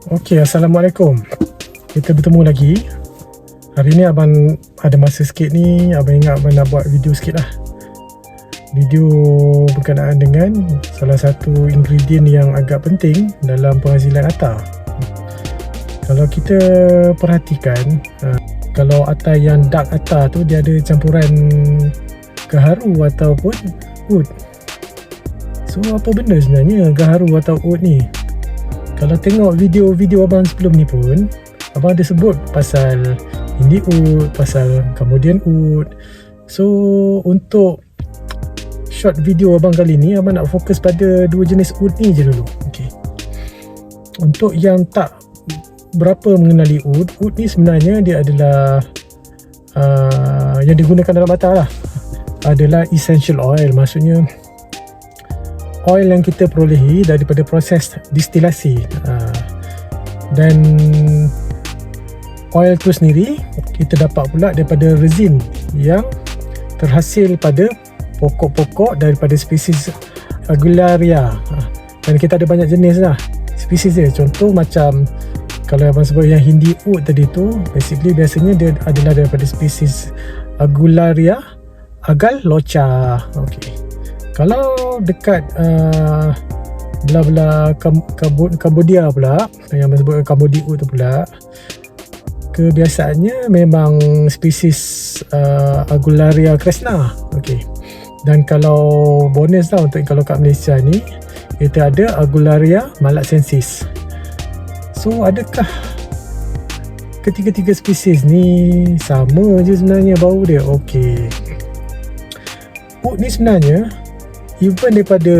Okey, Assalamualaikum. Kita bertemu lagi. Hari ni abang ada masa sikit ni. Abang ingat abang nak buat video sikit lah. Video berkenaan dengan salah satu ingredient yang agak penting dalam penghasilan attar. Kalau kita perhatikan, kalau attar yang dark attar tu dia ada campuran gaharu ataupun oud. So apa benda sebenarnya gaharu atau oud ni? Kalau tengok video-video abang sebelum ni pun, abang ada sebut pasal Hindi oud, pasal Cambodian oud. So untuk short video abang kali ni, abang nak fokus pada dua jenis oud ni je dulu. Okay. Untuk yang tak berapa mengenali oud ni sebenarnya dia adalah yang digunakan dalam attar lah, adalah essential oil. Maksudnya oil yang kita perolehi daripada proses distilasi, dan oil tu sendiri kita dapat pula daripada resin yang terhasil pada pokok-pokok daripada spesies Agularia, dan kita ada banyak jenis lah spesies dia. Contoh macam kalau abang sebut yang Hindi oud tadi tu, biasanya dia adalah daripada spesies Agularia Agalocha. Okey. Kalau dekat belah-belah Cambodia pula, yang disebut Cambodia tu pula, kebiasaannya memang spesies Agularia cresna. Okey. Dan kalau bonus lah untuk kalau kat Malaysia ni, kita ada Agularia malaccensis. So adakah ketiga-tiga spesies ni sama je sebenarnya bau dia? Okey. Oud ni sebenarnya even daripada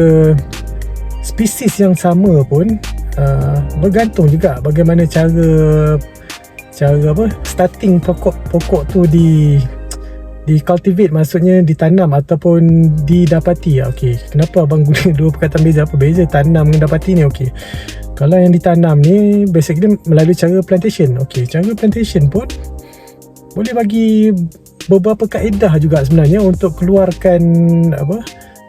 spesies yang sama pun bergantung juga bagaimana cara starting pokok tu di cultivate, maksudnya ditanam ataupun didapati. Okey, kenapa abang guna dua perkataan beza? Apa beza tanam dengan dapati ni? Okey, kalau yang ditanam ni basically melalui cara plantation. Okey, cara plantation pun boleh bagi beberapa kaedah juga sebenarnya untuk keluarkan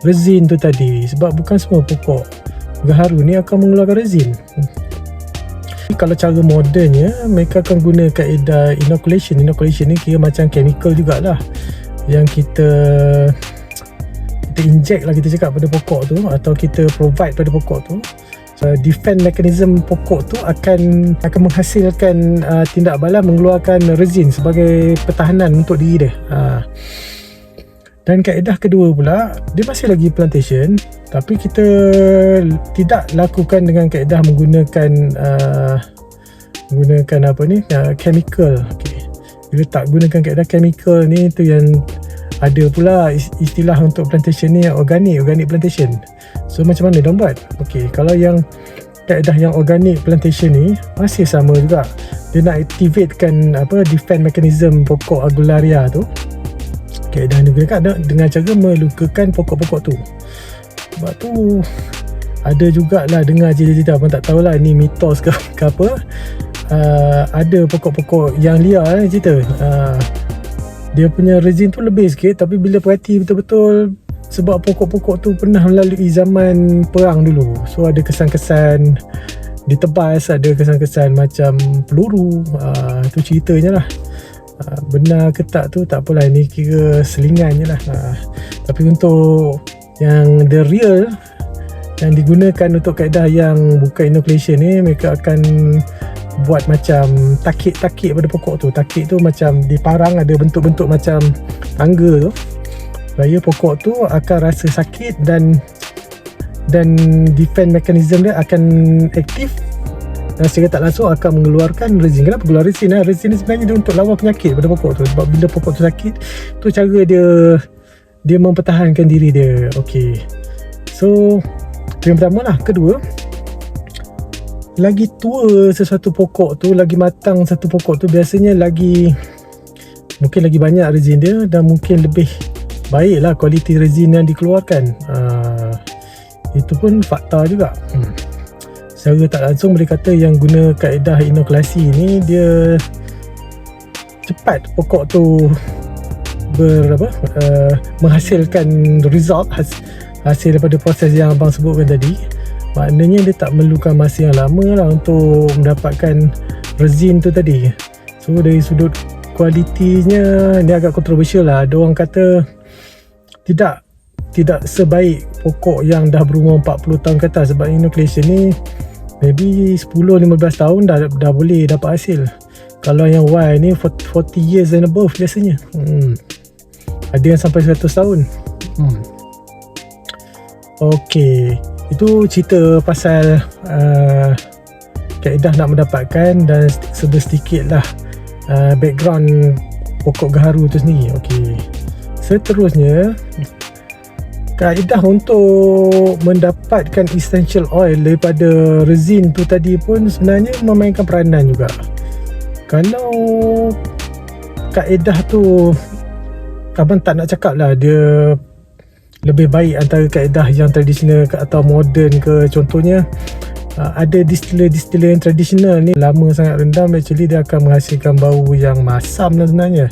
resin tu tadi, sebab bukan semua pokok gaharu ni akan mengeluarkan resin. Kalau cara modernnya, mereka akan guna kaedah inoculation. Inoculation ni kira macam chemical jugalah, yang kita inject lah, kita cakap pada pokok tu, atau kita provide pada pokok tu. So, defense mechanism pokok tu akan menghasilkan tindak bala mengeluarkan resin sebagai pertahanan untuk diri dia. Dan kaedah kedua pula, dia masih lagi plantation, tapi kita tidak lakukan dengan kaedah menggunakan chemical. Okay. Bila tak gunakan kaedah chemical ni, tu yang ada pula istilah untuk plantation ni, organic plantation. So macam mana dia buat? Okay, kalau yang kaedah yang organic plantation ni masih sama juga, dia nak activatekan defense mechanism pokok Agularia tu. Kaedah ni digunakan dengan cara melukakan pokok-pokok tu. Sebab tu ada jugalah dengar cerita-cerita, abang tak tahulah ni mitos ke apa, ada pokok-pokok yang liar ni cerita, dia punya resin tu lebih sikit, tapi bila perhati betul-betul, sebab pokok-pokok tu pernah melalui zaman perang dulu, so ada kesan-kesan ditebas, ada kesan-kesan macam peluru. Tu ceritanya lah. Benar ke tak tu tak apalah, ni kira selingan je lah. Tapi untuk yang the real, yang digunakan untuk kaedah yang bukan inoculation ni, mereka akan buat macam takik-takik pada pokok tu. Takik tu macam diparang, ada bentuk-bentuk macam tangga tu, supaya pokok tu akan rasa sakit, dan defense mechanism dia akan aktif, dan secara tak langsung akan mengeluarkan resin. Kenapa keluar resin? Resin ni sebenarnya dia untuk lawan penyakit pada pokok tu. Sebab bila pokok tu sakit, tu cara dia mempertahankan diri dia. Okey. So, yang pertama lah. Kedua, lagi tua sesuatu pokok tu, lagi matang satu pokok tu, biasanya mungkin lagi banyak resin dia, dan mungkin lebih baik lah kualiti resin yang dikeluarkan. Itu pun fakta juga. Secara tak langsung boleh kata yang guna kaedah inokulasi ni, dia cepat pokok tu menghasilkan result hasil daripada proses yang abang sebutkan tadi. maknanya dia tak memerlukan masa yang lama lah untuk mendapatkan resin tu tadi. So dari sudut kualitinya ni agak kontroversial lah. Ada orang kata tidak sebaik pokok yang dah berumur 40 tahun ke atas, sebab inoculation ni maybe 10-15 tahun dah boleh dapat hasil. Kalau yang Y ni 40 years and above biasanya. Ada yang sampai 100 tahun. Okey, itu cerita pasal kaedah nak mendapatkan dan sedikit lah background pokok gaharu tu sendiri. Okey, seterusnya kaedah untuk mendapatkan essential oil daripada resin tu tadi pun sebenarnya memainkan peranan juga. Kalau kaedah tu abang tak nak cakap lah dia lebih baik antara kaedah yang tradisional atau moden ke. Contohnya ada distiller yang tradisional ni lama sangat rendam, actually dia akan menghasilkan bau yang masam lah sebenarnya,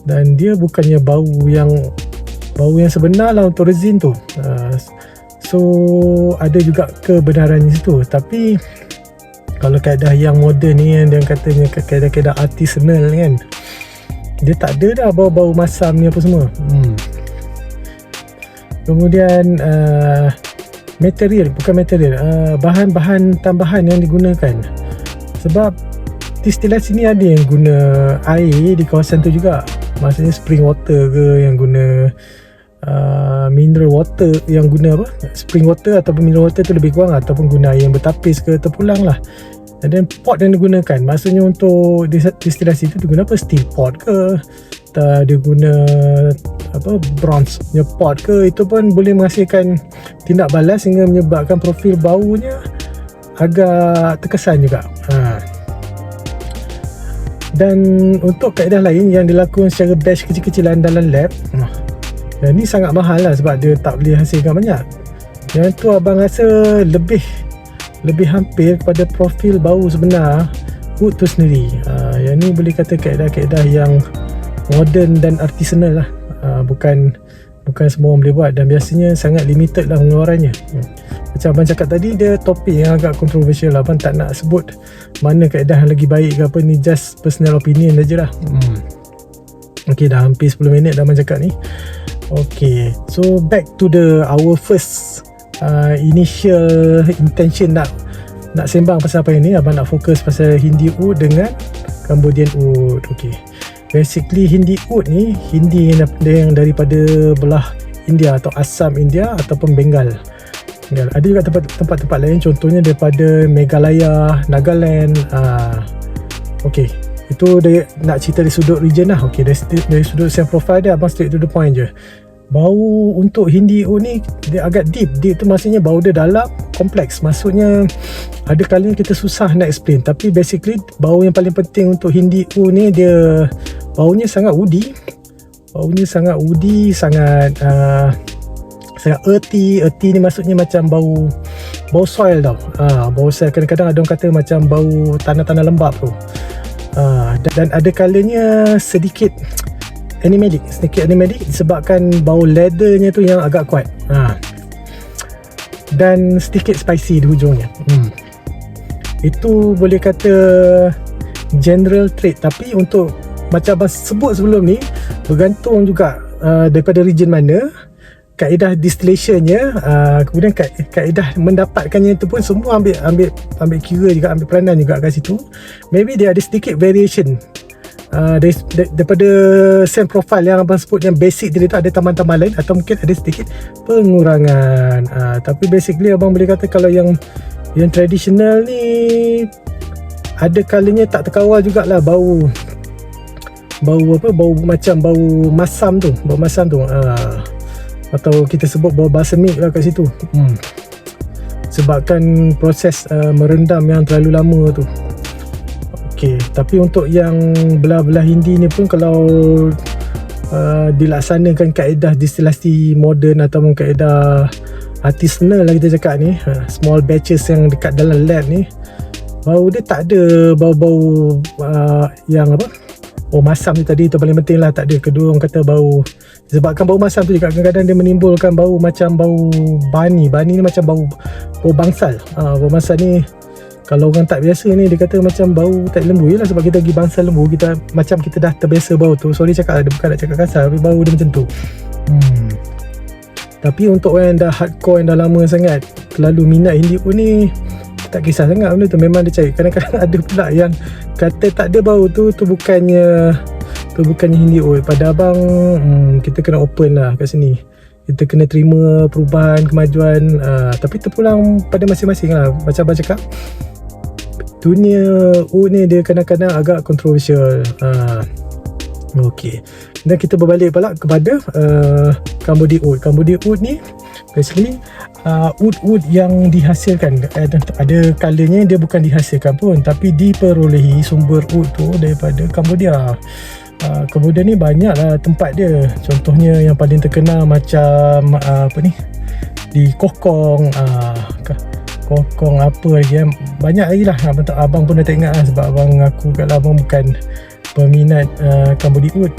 dan dia bukannya bau yang sebenar lah untuk resin tu. So ada juga kebenaran di situ. Tapi kalau kaedah yang moden ni yang dia katanya kaedah-kaedah artisanal kan, dia tak ada dah bau-bau masam ni apa semua. Kemudian bahan-bahan tambahan yang digunakan, sebab distilasi ni ada yang guna air di kawasan tu juga, maksudnya spring water ke, yang guna mineral water, yang guna spring water ataupun mineral water tu lebih kurang, ataupun guna air yang bertapis ke terpulang lah. Dan pot yang digunakan, maksudnya untuk distilasi tu dia guna steel pot ke, dia guna bronze punya pot ke, itu pun boleh menghasilkan tindak balas sehingga menyebabkan profil baunya agak terkesan juga. Dan untuk kaedah lain yang dilakukan secara batch kecil-kecilan dalam lab, yang ni sangat mahal lah sebab dia tak boleh hasilkan banyak. Yang tu abang rasa lebih hampir kepada profil bau sebenar wood tu sendiri. Yang ni boleh kata kaedah-kaedah yang modern dan artisanal lah. Bukan semua orang boleh buat, dan biasanya sangat limited lah pengeluarannya. Macam abang cakap tadi, dia topik yang agak kontroversial lah. Abang tak nak sebut mana kaedah yang lagi baik ke apa, ni just personal opinion saja lah. Ok, dah hampir 10 minit dah abang cakap ni. Ok, so back to our first initial intention nak sembang pasal apa ini. Abang nak fokus pasal Hindi wood dengan Cambodian wood. Ok, basically Hindi wood ni, Hindi yang daripada belah India atau Assam India ataupun Bengal. Ada juga tempat-tempat lain, contohnya daripada Meghalaya, Nagaland. Ok, itu dia nak cerita dari sudut region lah. Ok, dari sudut scent profile dia, abang straight to the point je. Bau untuk Hindi wood ni dia agak deep tu maksudnya bau dia dalam, kompleks. Maksudnya ada kalanya kita susah nak explain, tapi basically bau yang paling penting untuk Hindi wood ni, dia baunya sangat woody. Sangat earthy ni maksudnya macam bau soil tau. Bau soil, kadang-kadang ada orang kata macam bau tanah-tanah lembap tu. Dan ada kalanya sedikit animalic disebabkan bau leathernya tu yang agak kuat. Dan sedikit spicy di hujungnya. Itu boleh kata general trait, tapi untuk macam abang sebut sebelum ni, bergantung juga daripada region mana, kaedah distillationnya, kemudian kaedah mendapatkannya itu pun semua ambil kira juga, ambil peranan juga kat situ. Maybe dia ada sedikit variation daripada scent profile yang abang sebut yang basic dia tu, ada tambah-tambah lain atau mungkin ada sedikit pengurangan. Tapi basically abang boleh kata kalau yang tradisional ni ada kalanya tak terkawal jugalah bau macam bau masam tu, atau kita sebut bau balsamik lah kat situ. Sebabkan proses merendam yang terlalu lama tu. Okey, tapi untuk yang belah-belah Hindi ni pun, kalau dilaksanakan kaedah distilasi moden ataupun kaedah artisanal lah kita cakap ni, small batches yang dekat dalam lab ni, bau dia tak ada bau-bau yang bau masam ni tadi, tu paling penting lah, tak ada. Kedua, orang kata bau Sebabkan bau masam tu juga kadang-kadang dia menimbulkan bau macam bau bani. Bani ni macam bau bangsal. Bau masam ni kalau orang tak biasa ni, dia kata macam bau tak lembu. Yelah, sebab kita pergi bangsal lembu, kita macam kita dah terbiasa bau tu. Sorry cakap, dia bukan nak cakap kasar, tapi bau dia macam tu. Tapi untuk orang yang dah hardcore, yang dah lama sangat terlalu minat indie oat ni, tak kisah sangat benda tu. Memang dia cari. Kadang-kadang ada pula yang kata tak ada bau tu bukannya indie oat. Pada abang, kita kena open lah kat sini. Kita kena terima perubahan, kemajuan, tapi terpulang pada masing-masing lah. Macam abang cakap, dunia oat ni dia kadang-kadang agak kontroversial. Okey. Dan kita berbalik pula kepada Cambodia oat. Cambodia oat ni basically oat yang dihasilkan, ada kalanya dia bukan dihasilkan pun, tapi diperolehi sumber oat tu daripada Cambodia. Cambodia ni banyak lah tempat dia. Contohnya yang paling terkenal macam di Kokong, Kokong apa lagi kan, banyak lagi lah. Abang pun dah tak ingat lah, sebab abang ngaku kat lah abang bukan peminat Cambodia oat.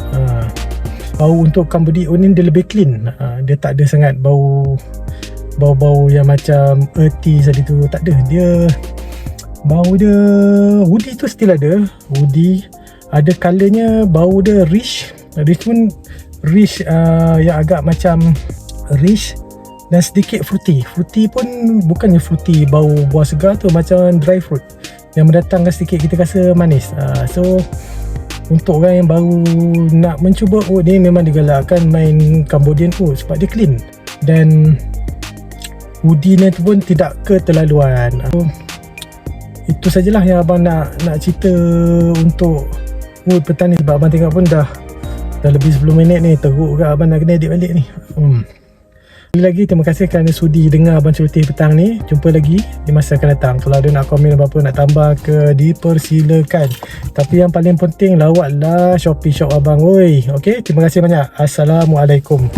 Bau untuk Cambodia oat ni dia lebih clean. Dia tak ada sangat bau yang macam earthy tadi tu, tak ada. Dia bau dia woody tu still ada, woody. Ada kalanya bau dia rich pun rich, yang agak macam rich dan sedikit fruity pun bukannya fruity bau buah segar tu, macam dry fruit yang mendatangkan sedikit kita rasa manis. So untuk orang yang baru nak mencuba oat ni, memang digalakkan main Cambodian oat sebab dia clean dan woody-nya tu pun tidak keterlaluan. Itu sajalah yang abang nak cerita untuk oat petang ni, sebab abang tengok pun dah lebih 10 minit ni, teruk ke abang nak kena edit balik ni. Lagi terima kasih kerana sudi dengar abang celoteh petang ni. Jumpa lagi di masa akan datang. Kalau ada nak komen apa-apa, nak tambah ke, dipersilakan. Tapi yang paling penting, lawatlah Shopee shop abang. Oi, okey, terima kasih banyak. Assalamualaikum.